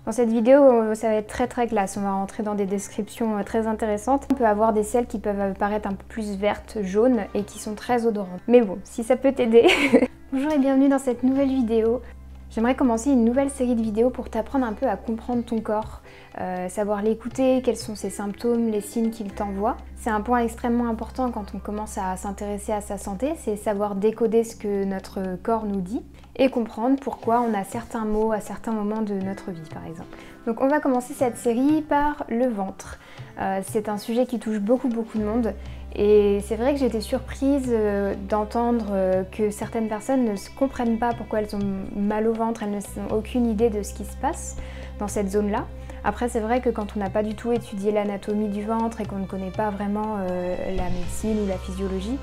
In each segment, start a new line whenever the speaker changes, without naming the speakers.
Dans cette vidéo, ça va être très classe, on va rentrer dans des descriptions très intéressantes. On peut avoir des selles qui peuvent apparaître un peu plus vertes, jaunes et qui sont très odorantes. Mais bon, si ça peut t'aider. Bonjour et bienvenue dans cette nouvelle vidéo. J'aimerais commencer une nouvelle série de vidéos pour t'apprendre un peu à comprendre ton corps, savoir l'écouter, quels sont ses symptômes, les signes qu'il t'envoie. C'est un point extrêmement important quand on commence à s'intéresser à sa santé, c'est savoir décoder ce que notre corps nous dit et comprendre pourquoi on a certains mots à certains moments de notre vie par exemple. Donc on va commencer cette série par le ventre. C'est un sujet qui touche beaucoup de monde. Et c'est vrai que j'étais surprise d'entendre que certaines personnes ne comprennent pas pourquoi elles ont mal au ventre, elles n'ont aucune idée de ce qui se passe dans cette zone-là. Après c'est vrai que quand on n'a pas du tout étudié l'anatomie du ventre et qu'on ne connaît pas vraiment la médecine ou la physiologie,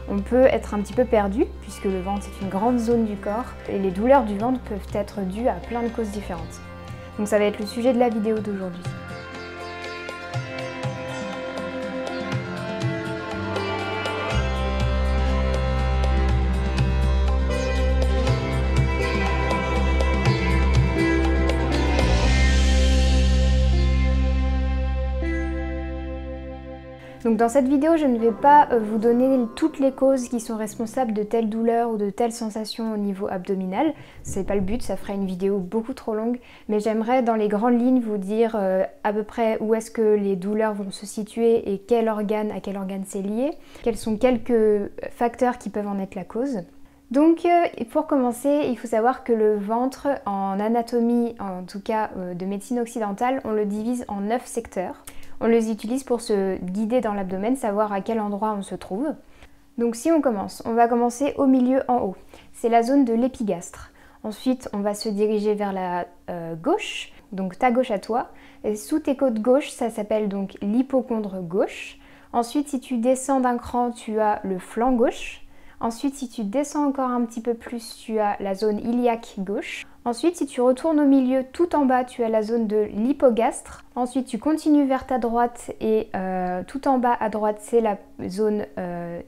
on peut être un petit peu perdu puisque le ventre c'est une grande zone du corps et les douleurs du ventre peuvent être dues à plein de causes différentes. Donc ça va être le sujet de la vidéo d'aujourd'hui. Donc dans cette vidéo, je ne vais pas vous donner toutes les causes qui sont responsables de telle douleur ou de telle sensation au niveau abdominal. C'est pas le but, ça ferait une vidéo beaucoup trop longue. Mais j'aimerais dans les grandes lignes vous dire à peu près où est-ce que les douleurs vont se situer et à quel organe c'est lié. Quels sont quelques facteurs qui peuvent en être la cause. Donc pour commencer, il faut savoir que le ventre en anatomie, en tout cas de médecine occidentale, on le divise en 9 secteurs. On les utilise pour se guider dans l'abdomen, savoir à quel endroit on se trouve. Donc si on commence, on va commencer au milieu en haut. C'est la zone de l'épigastre. Ensuite, on va se diriger vers la gauche, donc ta gauche à toi. Et sous tes côtes gauche, ça s'appelle donc l'hypocondre gauche. Ensuite, si tu descends d'un cran, tu as le flanc gauche. Ensuite, si tu descends encore un petit peu plus, tu as la zone iliaque gauche. Ensuite, si tu retournes au milieu, tout en bas, tu as la zone de l'hypogastre. Ensuite, tu continues vers ta droite et tout en bas à droite, c'est la zone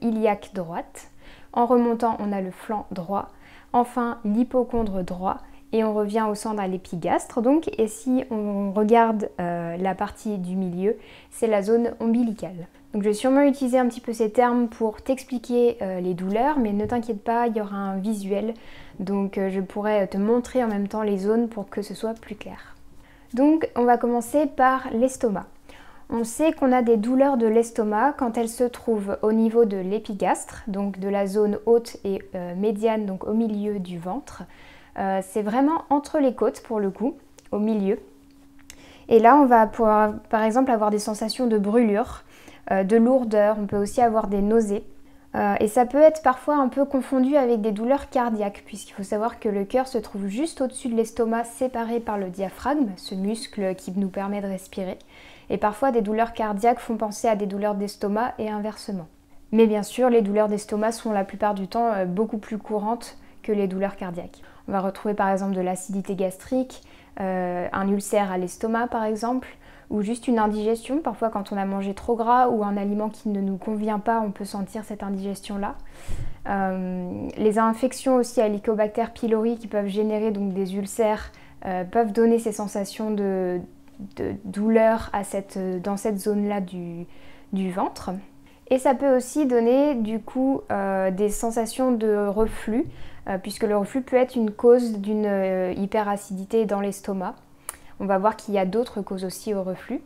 iliaque droite. En remontant, on a le flanc droit. Enfin, l'hypocondre droit. Et on revient au centre à l'épigastre. Donc, et si on regarde la partie du milieu, c'est la zone ombilicale. Donc je vais sûrement utiliser un petit peu ces termes pour t'expliquer les douleurs, mais ne t'inquiète pas, il y aura un visuel. Donc je pourrais te montrer en même temps les zones pour que ce soit plus clair. Donc on va commencer par l'estomac. On sait qu'on a des douleurs de l'estomac quand elles se trouvent au niveau de l'épigastre, donc de la zone haute et médiane, donc au milieu du ventre. C'est vraiment entre les côtes pour le coup, au milieu. Et là on va pouvoir par exemple avoir des sensations de brûlure, de lourdeur, on peut aussi avoir des nausées. Et ça peut être parfois un peu confondu avec des douleurs cardiaques, puisqu'il faut savoir que le cœur se trouve juste au-dessus de l'estomac, séparé par le diaphragme, ce muscle qui nous permet de respirer. Et parfois des douleurs cardiaques font penser à des douleurs d'estomac et inversement. Mais bien sûr, les douleurs d'estomac sont la plupart du temps beaucoup plus courantes que les douleurs cardiaques. On va retrouver par exemple de l'acidité gastrique, un ulcère à l'estomac par exemple, ou juste une indigestion. Parfois quand on a mangé trop gras ou un aliment qui ne nous convient pas, on peut sentir cette indigestion-là. Les infections aussi à Helicobacter pylori qui peuvent générer donc des ulcères peuvent donner ces sensations de douleur dans cette zone-là du ventre. Et ça peut aussi donner du coup des sensations de reflux, puisque le reflux peut être une cause d'une hyperacidité dans l'estomac. On va voir qu'il y a d'autres causes aussi au reflux.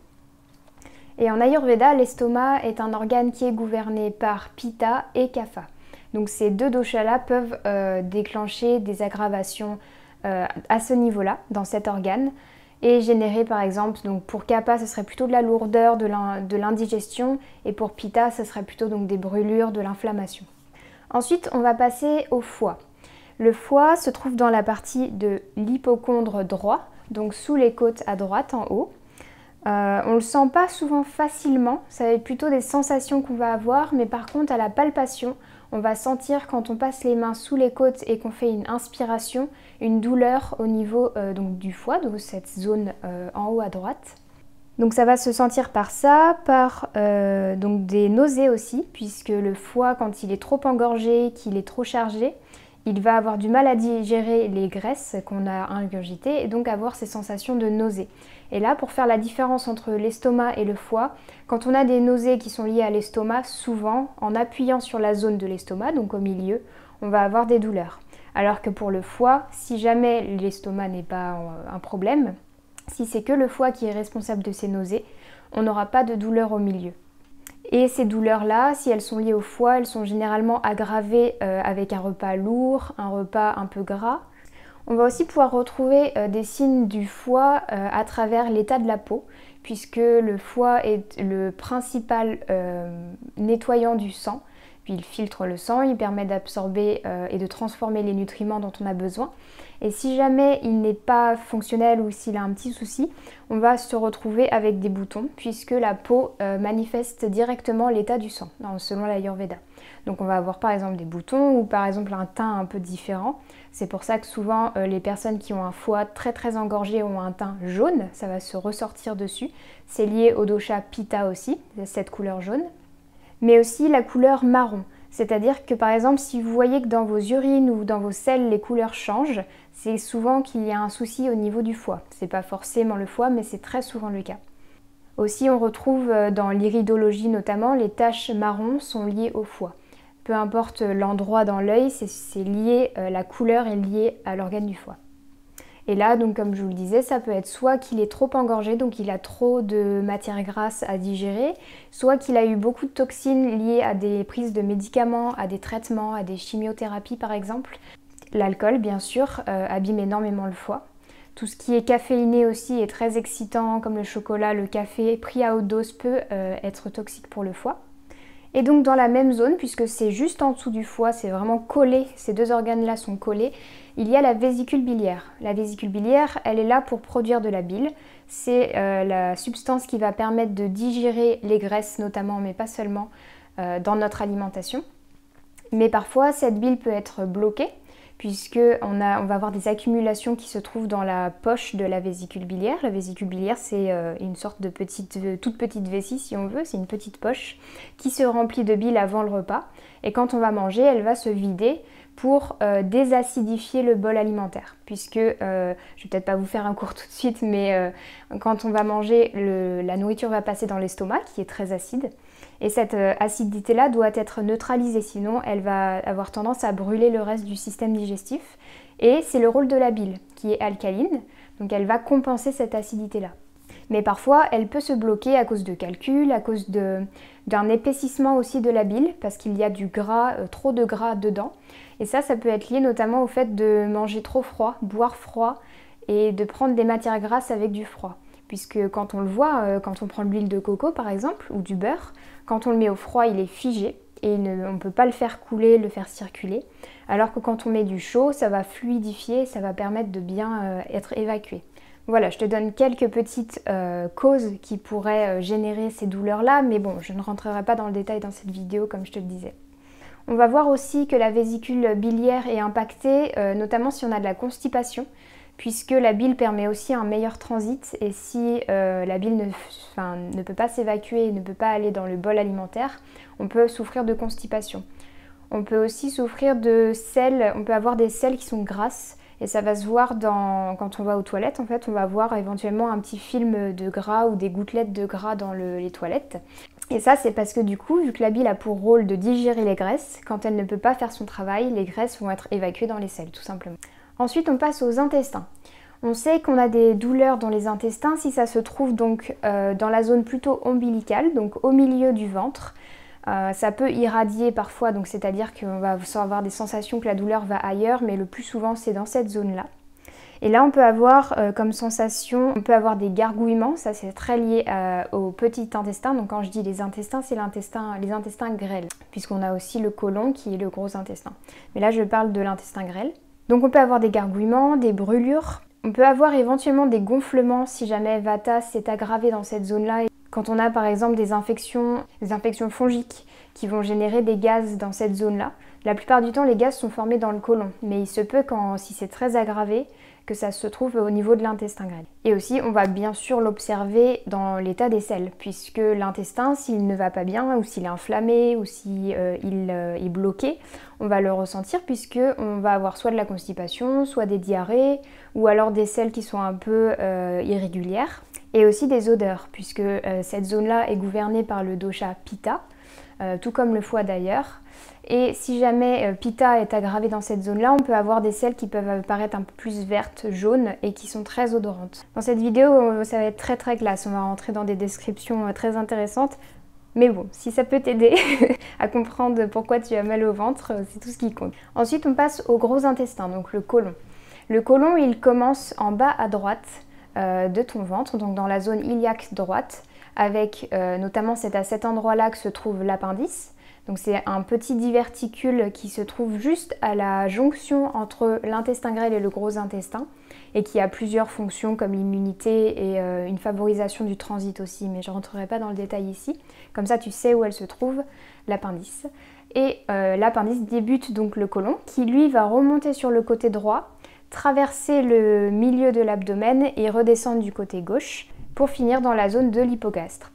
Et en Ayurveda, l'estomac est un organe qui est gouverné par Pitta et Kapha. Donc ces deux doshas-là peuvent déclencher des aggravations à ce niveau-là, dans cet organe, et générer par exemple, donc pour Kapha, ce serait plutôt de la lourdeur, de l'indigestion, et pour Pitta, ce serait plutôt donc des brûlures, de l'inflammation. Ensuite, on va passer au foie. Le foie se trouve dans la partie de l'hypocondre droit, donc sous les côtes à droite en haut. On ne le sent pas souvent facilement, ça va être plutôt des sensations qu'on va avoir, mais par contre à la palpation, on va sentir quand on passe les mains sous les côtes et qu'on fait une inspiration, une douleur au niveau donc du foie, donc cette zone en haut à droite. Donc ça va se sentir par ça, par donc des nausées aussi, puisque le foie quand il est trop engorgé, qu'il est trop chargé, il va avoir du mal à digérer les graisses qu'on a ingurgitées et donc avoir ces sensations de nausée. Et là, pour faire la différence entre l'estomac et le foie, quand on a des nausées qui sont liées à l'estomac, souvent, en appuyant sur la zone de l'estomac, donc au milieu, on va avoir des douleurs. Alors que pour le foie, si jamais l'estomac n'est pas un problème, si c'est que le foie qui est responsable de ces nausées, on n'aura pas de douleur au milieu. Et ces douleurs-là, si elles sont liées au foie, elles sont généralement aggravées avec un repas lourd, un repas un peu gras. On va aussi pouvoir retrouver des signes du foie à travers l'état de la peau, puisque le foie est le principal nettoyant du sang. Puis il filtre le sang, il permet d'absorber et de transformer les nutriments dont on a besoin. Et si jamais il n'est pas fonctionnel ou s'il a un petit souci, on va se retrouver avec des boutons, puisque la peau manifeste directement l'état du sang, selon l'Ayurveda. Donc on va avoir par exemple des boutons ou par exemple un teint un peu différent. C'est pour ça que souvent les personnes qui ont un foie très engorgé ont un teint jaune, ça va se ressortir dessus. C'est lié au dosha Pitta aussi, cette couleur jaune. Mais aussi la couleur marron. C'est-à-dire que par exemple, si vous voyez que dans vos urines ou dans vos selles, les couleurs changent, c'est souvent qu'il y a un souci au niveau du foie. C'est pas forcément le foie, mais c'est très souvent le cas. Aussi, on retrouve dans l'iridologie notamment, les taches marron sont liées au foie. Peu importe l'endroit dans l'œil, c'est lié, la couleur est liée à l'organe du foie. Et là, donc comme je vous le disais, ça peut être soit qu'il est trop engorgé, donc il a trop de matière grasse à digérer, soit qu'il a eu beaucoup de toxines liées à des prises de médicaments, à des traitements, à des chimiothérapies par exemple. L'alcool, bien sûr, abîme énormément le foie. Tout ce qui est caféiné aussi est très excitant, comme le chocolat, le café, pris à haute dose peut être toxique pour le foie. Et donc dans la même zone, puisque c'est juste en dessous du foie, c'est vraiment collé, ces deux organes-là sont collés, il y a la vésicule biliaire. La vésicule biliaire, elle est là pour produire de la bile. C'est la substance qui va permettre de digérer les graisses notamment, mais pas seulement, dans notre alimentation. Mais parfois, cette bile peut être bloquée, puisqu'on va avoir des accumulations qui se trouvent dans la poche de la vésicule biliaire. La vésicule biliaire, c'est une sorte de toute petite vessie, si on veut, c'est une petite poche qui se remplit de bile avant le repas. Et quand on va manger, elle va se vider pour désacidifier le bol alimentaire. Puisque, je vais peut-être pas vous faire un cours tout de suite, mais quand on va manger, la nourriture va passer dans l'estomac, qui est très acide. Et cette acidité-là doit être neutralisée, sinon elle va avoir tendance à brûler le reste du système digestif. Et c'est le rôle de la bile, qui est alcaline, donc elle va compenser cette acidité-là. Mais parfois, elle peut se bloquer à cause de calculs, à cause d'un épaississement aussi de la bile, parce qu'il y a du gras, trop de gras dedans. Et ça peut être lié notamment au fait de manger trop froid, boire froid, et de prendre des matières grasses avec du froid. Puisque quand on le voit, quand on prend de l'huile de coco par exemple, ou du beurre, quand on le met au froid, il est figé et on ne peut pas le faire couler, le faire circuler. Alors que quand on met du chaud, ça va fluidifier, ça va permettre de bien être évacué. Voilà, je te donne quelques petites causes qui pourraient générer ces douleurs-là, mais bon, je ne rentrerai pas dans le détail dans cette vidéo comme je te le disais. On va voir aussi que la vésicule biliaire est impactée, notamment si on a de la constipation, puisque la bile permet aussi un meilleur transit et si la bile ne peut pas s'évacuer et ne peut pas aller dans le bol alimentaire, on peut souffrir de constipation. On peut aussi souffrir de selles, on peut avoir des selles qui sont grasses et ça va se voir quand on va aux toilettes. En fait, on va voir éventuellement un petit film de gras ou des gouttelettes de gras dans les toilettes. Et ça, c'est parce que du coup, vu que la bile a pour rôle de digérer les graisses, quand elle ne peut pas faire son travail, les graisses vont être évacuées dans les selles, tout simplement. Ensuite, on passe aux intestins. On sait qu'on a des douleurs dans les intestins si ça se trouve donc dans la zone plutôt ombilicale, donc au milieu du ventre. Ça peut irradier parfois, donc c'est-à-dire qu'on va avoir des sensations que la douleur va ailleurs, mais le plus souvent c'est dans cette zone-là. Et là on peut avoir comme sensation, on peut avoir des gargouillements, ça c'est très lié au petit intestin. Donc quand je dis les intestins, c'est les intestins grêles, puisqu'on a aussi le côlon qui est le gros intestin. Mais là je parle de l'intestin grêle. Donc on peut avoir des gargouillements, des brûlures, on peut avoir éventuellement des gonflements si jamais Vata s'est aggravé dans cette zone-là. Quand on a par exemple des infections fongiques qui vont générer des gaz dans cette zone-là. La plupart du temps les gaz sont formés dans le côlon, mais il se peut si c'est très aggravé que ça se trouve au niveau de l'intestin grêle. Et aussi, on va bien sûr l'observer dans l'état des selles, puisque l'intestin, s'il ne va pas bien, ou s'il est inflammé, ou s'il est bloqué, on va le ressentir puisqu'on va avoir soit de la constipation, soit des diarrhées, ou alors des selles qui sont un peu irrégulières, et aussi des odeurs, puisque cette zone-là est gouvernée par le dosha Pitta, tout comme le foie d'ailleurs. Et si jamais Pitta est aggravé dans cette zone-là, on peut avoir des selles qui peuvent apparaître un peu plus vertes, jaunes et qui sont très odorantes. Dans cette vidéo, ça va être très classe, on va rentrer dans des descriptions très intéressantes. Mais bon, si ça peut t'aider à comprendre pourquoi tu as mal au ventre, c'est tout ce qui compte. Ensuite, on passe au gros intestin, donc le côlon. Le côlon, il commence en bas à droite de ton ventre, donc dans la zone iliaque droite, avec notamment c'est à cet endroit-là que se trouve l'appendice. Donc c'est un petit diverticule qui se trouve juste à la jonction entre l'intestin grêle et le gros intestin et qui a plusieurs fonctions comme l'immunité et une favorisation du transit aussi, mais je ne rentrerai pas dans le détail ici. Comme ça tu sais où elle se trouve, l'appendice. Et l'appendice débute donc le côlon qui lui va remonter sur le côté droit, traverser le milieu de l'abdomen et redescendre du côté gauche pour finir dans la zone de l'hypogastre.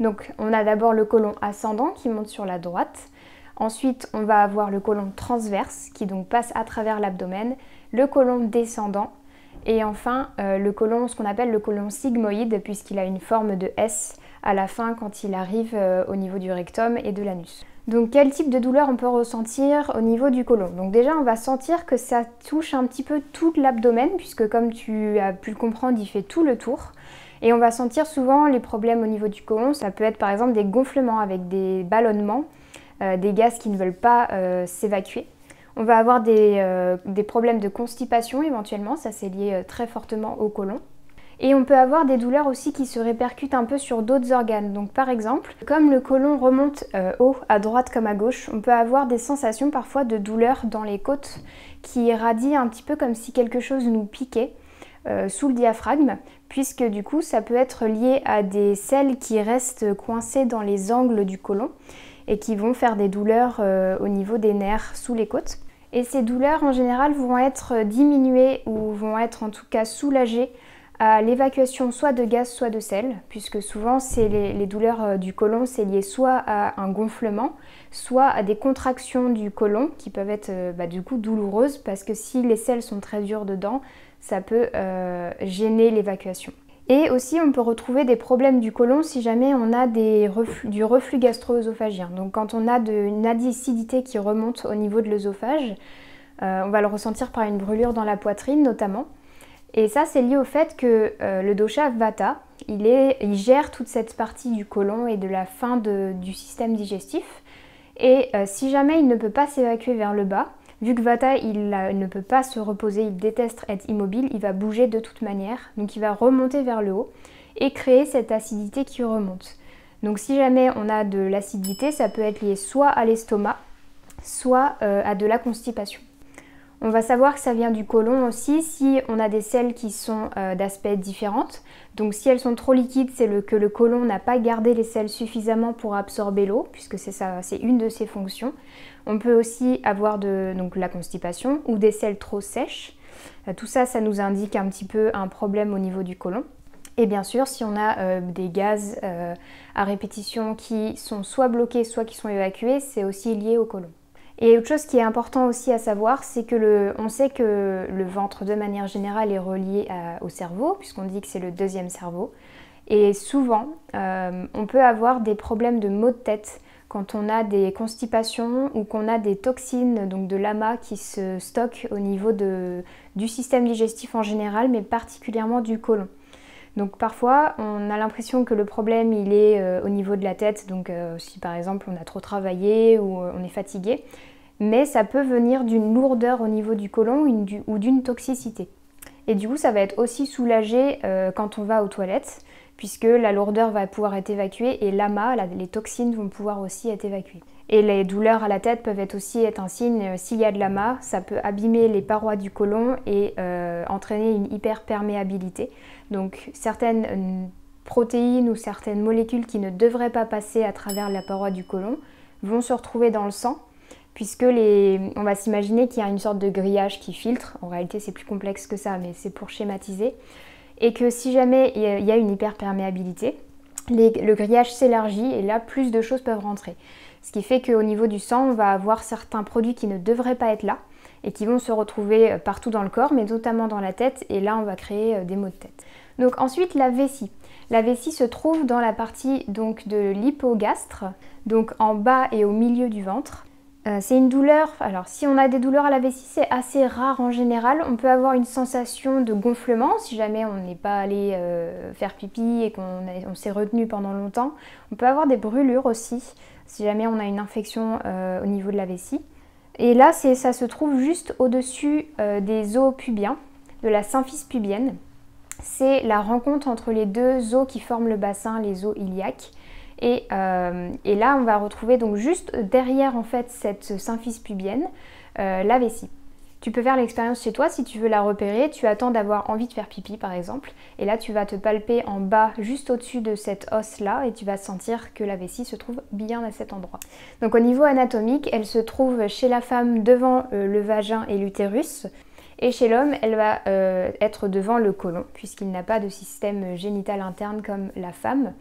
Donc on a d'abord le côlon ascendant qui monte sur la droite, ensuite on va avoir le côlon transverse qui donc passe à travers l'abdomen, le côlon descendant et enfin le côlon, ce qu'on appelle le côlon sigmoïde puisqu'il a une forme de S à la fin quand il arrive au niveau du rectum et de l'anus. Donc quel type de douleur on peut ressentir au niveau du côlon? Donc déjà on va sentir que ça touche un petit peu tout l'abdomen puisque comme tu as pu le comprendre il fait tout le tour. Et on va sentir souvent les problèmes au niveau du côlon. Ça peut être par exemple des gonflements avec des ballonnements, des gaz qui ne veulent pas s'évacuer. On va avoir des problèmes de constipation éventuellement, ça c'est lié très fortement au côlon. Et on peut avoir des douleurs aussi qui se répercutent un peu sur d'autres organes. Donc par exemple, comme le côlon remonte haut, à droite comme à gauche, on peut avoir des sensations parfois de douleur dans les côtes qui irradient un petit peu comme si quelque chose nous piquait. Sous le diaphragme, puisque du coup ça peut être lié à des selles qui restent coincées dans les angles du côlon et qui vont faire des douleurs au niveau des nerfs sous les côtes. Et ces douleurs en général vont être diminuées ou vont être en tout cas soulagées à l'évacuation soit de gaz soit de sel, puisque souvent c'est les douleurs du côlon, c'est lié soit à un gonflement, soit à des contractions du côlon qui peuvent être du coup douloureuses parce que si les selles sont très dures dedans, ça peut gêner l'évacuation. Et aussi on peut retrouver des problèmes du côlon si jamais on a du reflux gastro-œsophagien. Donc quand on a une acidité qui remonte au niveau de l'œsophage, on va le ressentir par une brûlure dans la poitrine notamment. Et ça c'est lié au fait que le dosha Vata, il gère toute cette partie du côlon et de la fin du système digestif. Et si jamais il ne peut pas s'évacuer vers le bas, vu que Vata il ne peut pas se reposer, il déteste être immobile, il va bouger de toute manière, donc il va remonter vers le haut et créer cette acidité qui remonte. Donc si jamais on a de l'acidité, ça peut être lié soit à l'estomac, soit à de la constipation. On va savoir que ça vient du côlon aussi si on a des selles qui sont d'aspect différentes. Donc si elles sont trop liquides, c'est que le côlon n'a pas gardé les selles suffisamment pour absorber l'eau, puisque c'est une de ses fonctions. On peut aussi avoir donc la constipation ou des selles trop sèches. Tout ça, ça nous indique un petit peu un problème au niveau du côlon. Et bien sûr, si on a des gaz à répétition qui sont soit bloqués, soit qui sont évacués, c'est aussi lié au côlon. Et autre chose qui est important aussi à savoir, c'est que on sait que le ventre de manière générale est relié au cerveau, puisqu'on dit que c'est le deuxième cerveau. Et souvent, on peut avoir des problèmes de maux de tête quand on a des constipations ou qu'on a des toxines, donc de l'amas qui se stockent au niveau du système digestif en général, mais particulièrement du côlon. Donc parfois, on a l'impression que le problème il est au niveau de la tête, donc si par exemple on a trop travaillé ou on est fatigué, mais ça peut venir d'une lourdeur au niveau du côlon ou d'une toxicité. Et du coup, ça va être aussi soulagé quand on va aux toilettes, puisque la lourdeur va pouvoir être évacuée et l'amas, les toxines vont pouvoir aussi être évacuées. Et les douleurs à la tête peuvent aussi être un signe, s'il y a de l'amas, ça peut abîmer les parois du côlon et entraîner une hyperperméabilité. Donc certaines protéines ou certaines molécules qui ne devraient pas passer à travers la paroi du côlon vont se retrouver dans le sang, puisque on va s'imaginer qu'il y a une sorte de grillage qui filtre. En réalité, c'est plus complexe que ça, mais c'est pour schématiser. Et que si jamais il y a une hyperperméabilité, le grillage s'élargit et là, plus de choses peuvent rentrer. Ce qui fait qu'au niveau du sang, on va avoir certains produits qui ne devraient pas être là et qui vont se retrouver partout dans le corps, mais notamment dans la tête, et là, on va créer des maux de tête. Donc ensuite, la vessie. La vessie se trouve dans la partie donc, de l'hypogastre, donc en bas et au milieu du ventre. C'est une douleur, alors si on a des douleurs à la vessie, c'est assez rare en général. On peut avoir une sensation de gonflement si jamais on n'est pas allé faire pipi et qu'on s'est retenu pendant longtemps. On peut avoir des brûlures aussi si jamais on a une infection au niveau de la vessie. Et là, ça se trouve juste au-dessus des os pubiens, de la symphyse pubienne. C'est la rencontre entre les deux os qui forment le bassin, les os iliaques. Et là, on va retrouver donc juste derrière en fait cette symphyse pubienne, la vessie. Tu peux faire l'expérience chez toi si tu veux la repérer. Tu attends d'avoir envie de faire pipi par exemple. Et là, tu vas te palper en bas, juste au-dessus de cet os-là, et tu vas sentir que la vessie se trouve bien à cet endroit. Donc au niveau anatomique, elle se trouve chez la femme devant le vagin et l'utérus. Et chez l'homme, elle va être devant le côlon, puisqu'il n'a pas de système génital interne comme la femme.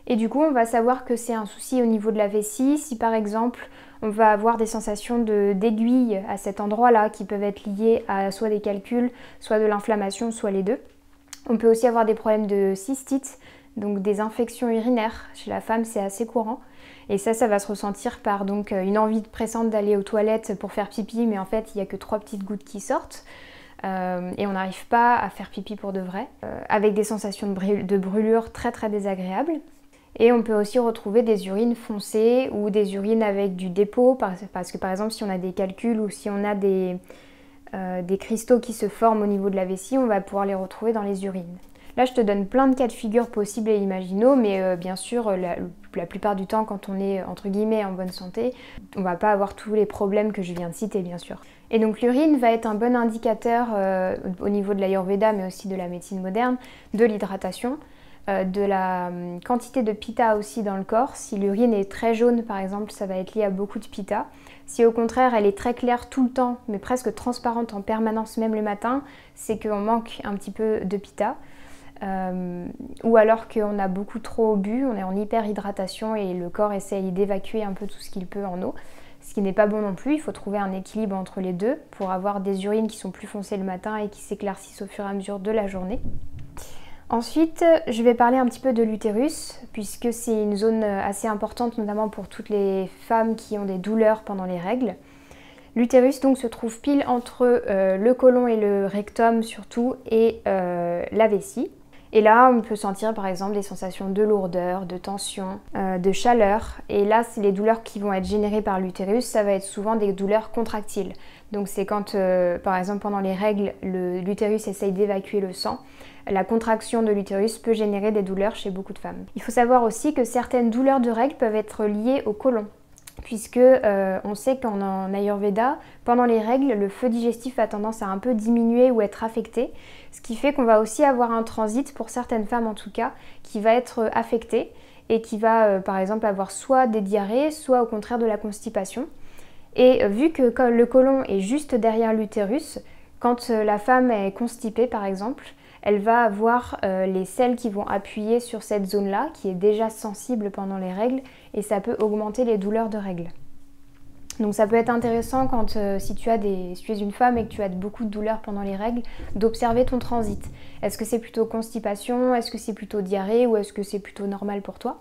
Et du coup, on va savoir que c'est un souci au niveau de la vessie. Si par exemple, on va avoir des sensations d'aiguille à cet endroit-là qui peuvent être liées à soit des calculs, soit de l'inflammation, soit les deux. On peut aussi avoir des problèmes de cystite, donc des infections urinaires. Chez la femme, c'est assez courant. Et ça va se ressentir par donc une envie pressante d'aller aux toilettes pour faire pipi, mais en fait, il n'y a que 3 petites gouttes qui sortent. Et on n'arrive pas à faire pipi pour de vrai, avec des sensations de brûlure très très désagréables. Et on peut aussi retrouver des urines foncées ou des urines avec du dépôt, parce que par exemple si on a des calculs ou si on a des cristaux qui se forment au niveau de la vessie, on va pouvoir les retrouver dans les urines. Là je te donne plein de cas de figure possibles et imaginaux, mais bien sûr la plupart du temps quand on est entre guillemets en bonne santé, on va pas avoir tous les problèmes que je viens de citer bien sûr. Et donc l'urine va être un bon indicateur au niveau de l'Ayurveda mais aussi de la médecine moderne, de l'hydratation. De la quantité de pitta aussi dans le corps. Si l'urine est très jaune par exemple, ça va être lié à beaucoup de pitta. Si au contraire elle est très claire tout le temps, mais presque transparente en permanence même le matin, c'est qu'on manque un petit peu de pitta. Ou alors qu'on a beaucoup trop bu, on est en hyperhydratation et le corps essaye d'évacuer un peu tout ce qu'il peut en eau. Ce qui n'est pas bon non plus, il faut trouver un équilibre entre les deux pour avoir des urines qui sont plus foncées le matin et qui s'éclaircissent au fur et à mesure de la journée. Ensuite, je vais parler un petit peu de l'utérus, puisque c'est une zone assez importante, notamment pour toutes les femmes qui ont des douleurs pendant les règles. L'utérus donc se trouve pile entre le côlon et le rectum surtout, et la vessie. Et là, on peut sentir par exemple des sensations de lourdeur, de tension, de chaleur. Et là, c'est les douleurs qui vont être générées par l'utérus, ça va être souvent des douleurs contractiles. Donc c'est quand, par exemple, pendant les règles, l'utérus essaye d'évacuer le sang. La contraction de l'utérus peut générer des douleurs chez beaucoup de femmes. Il faut savoir aussi que certaines douleurs de règles peuvent être liées au côlon, puisque on sait qu'en Ayurveda, pendant les règles, le feu digestif a tendance à un peu diminuer ou être affecté, ce qui fait qu'on va aussi avoir un transit, pour certaines femmes en tout cas, qui va être affecté et qui va par exemple avoir soit des diarrhées, soit au contraire de la constipation. Et vu que le côlon est juste derrière l'utérus, quand la femme est constipée par exemple, elle va avoir les selles qui vont appuyer sur cette zone-là, qui est déjà sensible pendant les règles, et ça peut augmenter les douleurs de règles. Donc ça peut être intéressant quand si tu es une femme et que tu as beaucoup de douleurs pendant les règles, d'observer ton transit. Est-ce que c'est plutôt constipation, est-ce que c'est plutôt diarrhée ou est-ce que c'est plutôt normal pour toi ?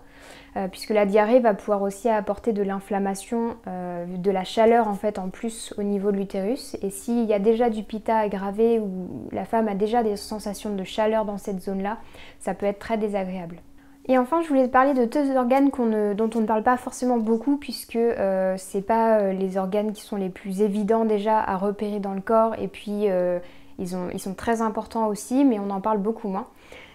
Puisque la diarrhée va pouvoir aussi apporter de l'inflammation, de la chaleur en fait en plus au niveau de l'utérus. Et s'il y a déjà du pitta aggravé ou la femme a déjà des sensations de chaleur dans cette zone-là, ça peut être très désagréable. Et enfin, je voulais te parler de 2 organes dont on ne parle pas forcément beaucoup, puisque c'est pas les organes qui sont les plus évidents déjà à repérer dans le corps, et puis ils sont très importants aussi, mais on en parle beaucoup moins.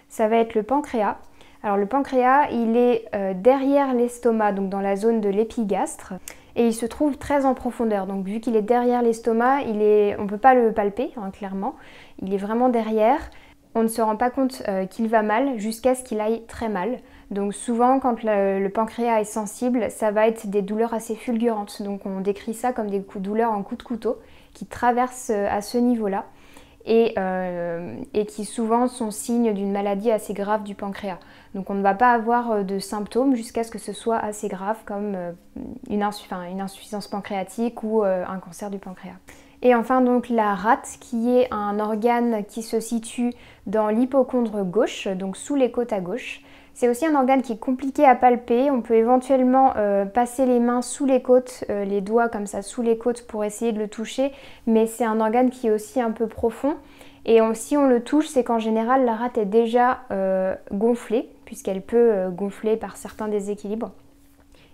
Ça va être le pancréas. Alors le pancréas, il est derrière l'estomac, donc dans la zone de l'épigastre, et il se trouve très en profondeur. Donc vu qu'il est derrière l'estomac, on ne peut pas le palper, hein, clairement. Il est vraiment derrière. On ne se rend pas compte qu'il va mal jusqu'à ce qu'il aille très mal. Donc souvent quand le pancréas est sensible, ça va être des douleurs assez fulgurantes. Donc on décrit ça comme des douleurs en coup de couteau qui traversent à ce niveau-là et qui souvent sont signes d'une maladie assez grave du pancréas. Donc on ne va pas avoir de symptômes jusqu'à ce que ce soit assez grave comme une insuffisance pancréatique ou un cancer du pancréas. Et enfin donc la rate qui est un organe qui se situe dans l'hypocondre gauche, donc sous les côtes à gauche. C'est aussi un organe qui est compliqué à palper, on peut éventuellement passer les mains sous les côtes, les doigts comme ça sous les côtes pour essayer de le toucher, mais c'est un organe qui est aussi un peu profond. Et si on le touche, c'est qu'en général la rate est déjà gonflée, puisqu'elle peut gonfler par certains déséquilibres.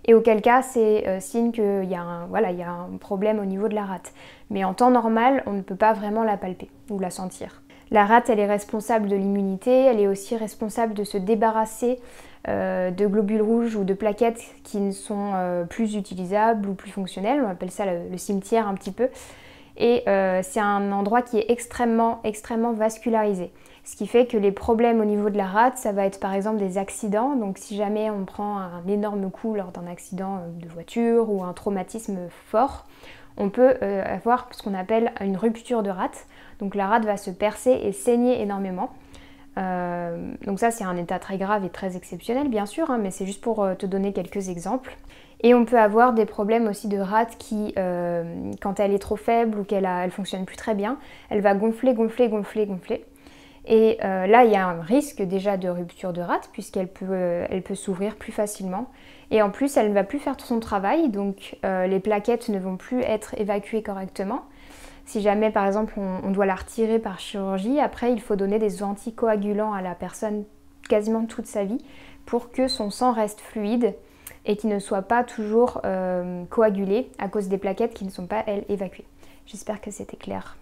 Et auquel cas, c'est signe qu'il y a un problème au niveau de la rate. Mais en temps normal, on ne peut pas vraiment la palper ou la sentir. La rate, elle est responsable de l'immunité, elle est aussi responsable de se débarrasser de globules rouges ou de plaquettes qui ne sont plus utilisables ou plus fonctionnelles. On appelle ça le cimetière un petit peu. Et c'est un endroit qui est extrêmement vascularisé. Ce qui fait que les problèmes au niveau de la rate, ça va être par exemple des accidents. Donc si jamais on prend un énorme coup lors d'un accident de voiture ou un traumatisme fort, on peut avoir ce qu'on appelle une rupture de rate. Donc la rate va se percer et saigner énormément. Donc ça c'est un état très grave et très exceptionnel bien sûr, hein, mais c'est juste pour te donner quelques exemples. Et on peut avoir des problèmes aussi de rate qui, quand elle est trop faible ou qu'elle fonctionne plus très bien, elle va gonfler. Et là, il y a un risque déjà de rupture de rate puisqu'elle peut s'ouvrir plus facilement. Et en plus, elle ne va plus faire son travail, donc les plaquettes ne vont plus être évacuées correctement. Si jamais, par exemple, on doit la retirer par chirurgie, après, il faut donner des anticoagulants à la personne quasiment toute sa vie pour que son sang reste fluide et qu'il ne soit pas toujours coagulé à cause des plaquettes qui ne sont pas, elles, évacuées. J'espère que c'était clair.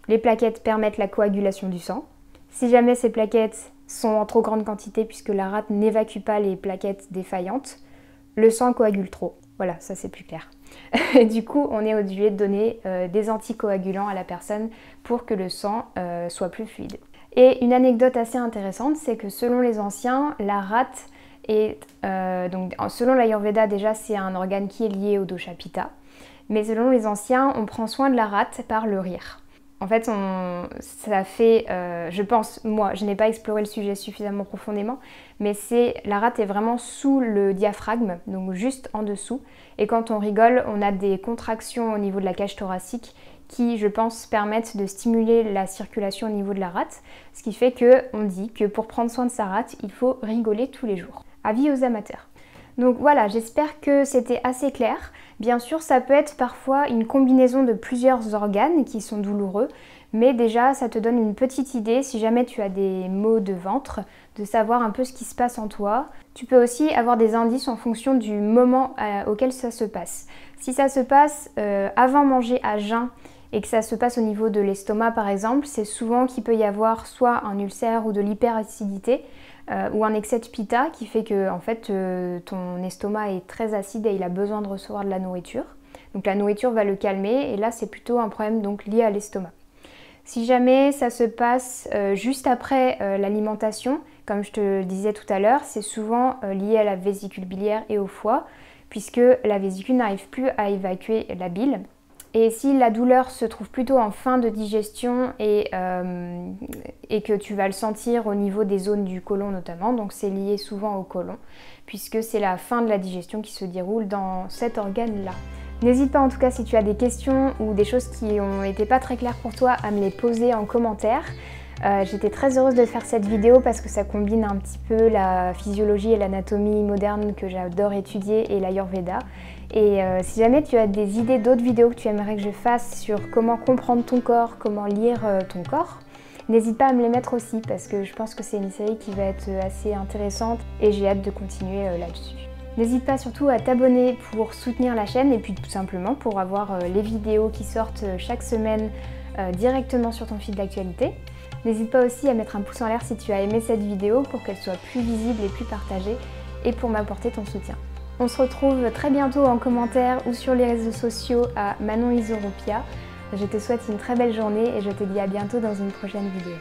Les plaquettes permettent la coagulation du sang. Si jamais ces plaquettes sont en trop grande quantité puisque la rate n'évacue pas les plaquettes défaillantes, le sang coagule trop. Voilà, ça c'est plus clair. Et du coup, on est obligé de donner des anticoagulants à la personne pour que le sang soit plus fluide. Et une anecdote assez intéressante, c'est que selon les anciens, la rate est... donc selon l'Ayurveda, déjà c'est un organe qui est lié au dosha pitta. Mais selon les anciens, on prend soin de la rate par le rire. En fait, ça fait, je pense, moi, je n'ai pas exploré le sujet suffisamment profondément, mais la rate est vraiment sous le diaphragme, donc juste en dessous. Et quand on rigole, on a des contractions au niveau de la cage thoracique qui, je pense, permettent de stimuler la circulation au niveau de la rate. Ce qui fait qu'on dit que pour prendre soin de sa rate, il faut rigoler tous les jours. Avis aux amateurs. Donc voilà, j'espère que c'était assez clair. Bien sûr, ça peut être parfois une combinaison de plusieurs organes qui sont douloureux, mais déjà ça te donne une petite idée si jamais tu as des maux de ventre, de savoir un peu ce qui se passe en toi. Tu peux aussi avoir des indices en fonction du moment auquel ça se passe. Si ça se passe avant manger à jeun et que ça se passe au niveau de l'estomac par exemple, c'est souvent qu'il peut y avoir soit un ulcère ou de l'hyperacidité, ou un excès de pitta qui fait que en fait, ton estomac est très acide et il a besoin de recevoir de la nourriture. Donc la nourriture va le calmer et là c'est plutôt un problème donc lié à l'estomac. Si jamais ça se passe juste après l'alimentation, comme je te le disais tout à l'heure, c'est souvent lié à la vésicule biliaire et au foie puisque la vésicule n'arrive plus à évacuer la bile. Et si la douleur se trouve plutôt en fin de digestion et que tu vas le sentir au niveau des zones du côlon notamment, donc c'est lié souvent au côlon, puisque c'est la fin de la digestion qui se déroule dans cet organe-là. N'hésite pas en tout cas si tu as des questions ou des choses qui n'ont été pas très claires pour toi à me les poser en commentaire. J'étais très heureuse de faire cette vidéo parce que ça combine un petit peu la physiologie et l'anatomie moderne que j'adore étudier et l'Ayurveda. Et si jamais tu as des idées d'autres vidéos que tu aimerais que je fasse sur comment comprendre ton corps, comment lire ton corps, n'hésite pas à me les mettre aussi parce que je pense que c'est une série qui va être assez intéressante et j'ai hâte de continuer là-dessus. N'hésite pas surtout à t'abonner pour soutenir la chaîne et puis tout simplement pour avoir les vidéos qui sortent chaque semaine directement sur ton fil d'actualité. N'hésite pas aussi à mettre un pouce en l'air si tu as aimé cette vidéo pour qu'elle soit plus visible et plus partagée et pour m'apporter ton soutien. On se retrouve très bientôt en commentaire ou sur les réseaux sociaux à Manon Isoropia. Je te souhaite une très belle journée et je te dis à bientôt dans une prochaine vidéo.